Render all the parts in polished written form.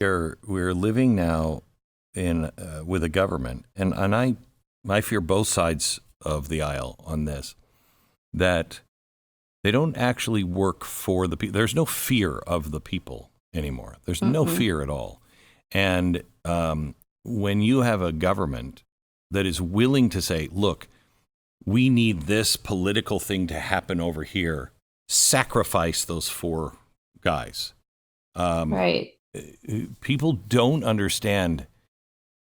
we're living now in with a government, and I fear both sides of the aisle on this, that they don't actually work for the people. There's no fear of the people anymore. There's no fear at all. And when you have a government that is willing to say, look, we need this political thing to happen over here, sacrifice those four guys. Right. People don't understand,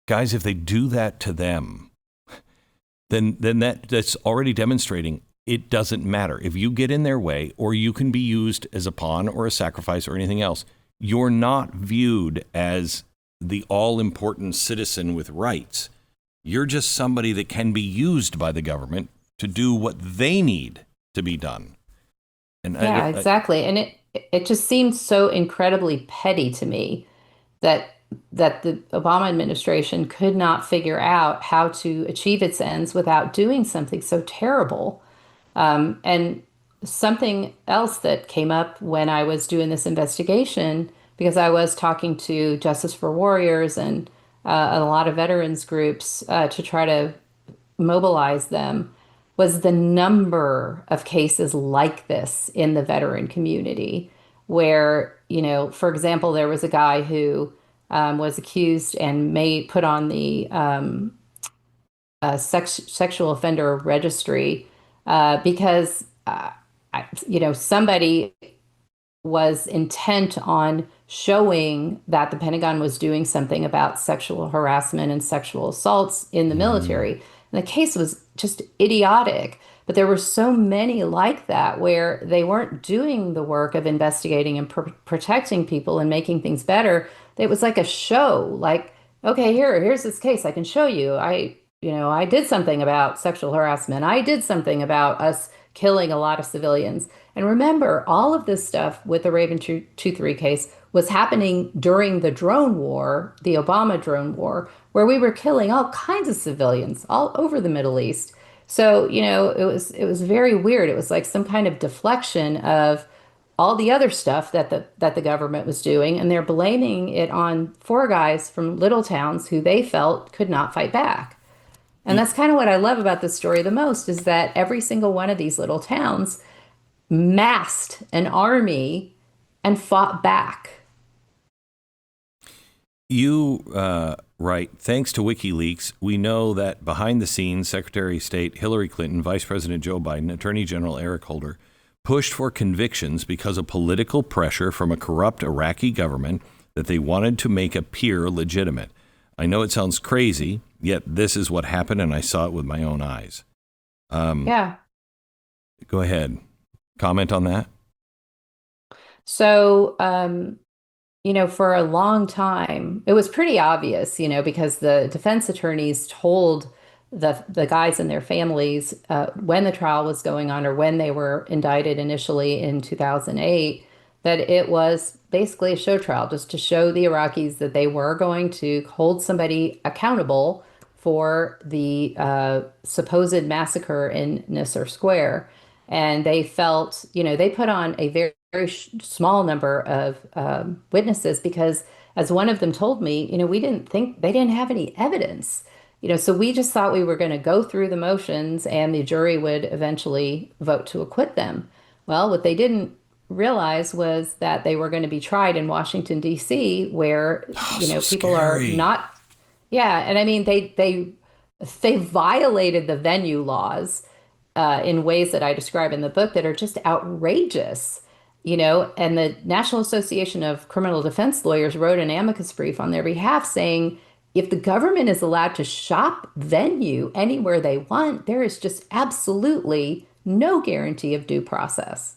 guys, if they do that to them, then that's already demonstrating it doesn't matter. If you get in their way, or you can be used as a pawn or a sacrifice or anything else, you're not viewed as the all-important citizen with rights. You're just somebody that can be used by the government to do what they need to be done. And Yeah, exactly. And it just seems so incredibly petty to me that the Obama administration could not figure out how to achieve its ends without doing something so terrible. And something else that came up when I was doing this investigation, because I was talking to Justice for Warriors and a lot of veterans groups to try to mobilize them, was the number of cases like this in the veteran community, where, for example, there was a guy who was accused and may put on the sexual offender registry because somebody was intent on showing that the Pentagon was doing something about sexual harassment and sexual assaults in the military. And the case was just idiotic. But there were so many like that where they weren't doing the work of investigating and protecting people and making things better. It was like a show, like, okay, here's this case. I can show you. I did something about sexual harassment. I did something about us killing a lot of civilians. And remember, all of this stuff with the Raven 223 case was happening during the drone war, the Obama drone war, where we were killing all kinds of civilians all over the Middle East. So, it was very weird. It was like some kind of deflection of all the other stuff that the government was doing, and they're blaming it on four guys from little towns who they felt could not fight back. And that's kind of what I love about this story the most, is that every single one of these little towns massed an army and fought back. You write, thanks to WikiLeaks, we know that behind the scenes, Secretary of State Hillary Clinton, Vice President Joe Biden, Attorney General Eric Holder pushed for convictions because of political pressure from a corrupt Iraqi government that they wanted to make appear legitimate. I know it sounds crazy, yet this is what happened, and I saw it with my own eyes. Yeah. Go ahead. Comment on that. So, for a long time, it was pretty obvious, because the defense attorneys told the guys and their families when the trial was going on, or when they were indicted initially in 2008, that it was basically a show trial, just to show the Iraqis that they were going to hold somebody accountable for the supposed massacre in Nisr Square. And they felt, they put on a very, very small number of witnesses because, as one of them told me, we didn't think they didn't have any evidence. So we just thought we were going to go through the motions and the jury would eventually vote to acquit them. Well, what they didn't realize was that they were going to be tried in Washington, D.C., where, So people are scary. not. Yeah. And I mean, they violated the venue laws in ways that I describe in the book that are just outrageous. And the National Association of Criminal Defense Lawyers wrote an amicus brief on their behalf saying, if the government is allowed to shop venue anywhere they want, there is just absolutely no guarantee of due process.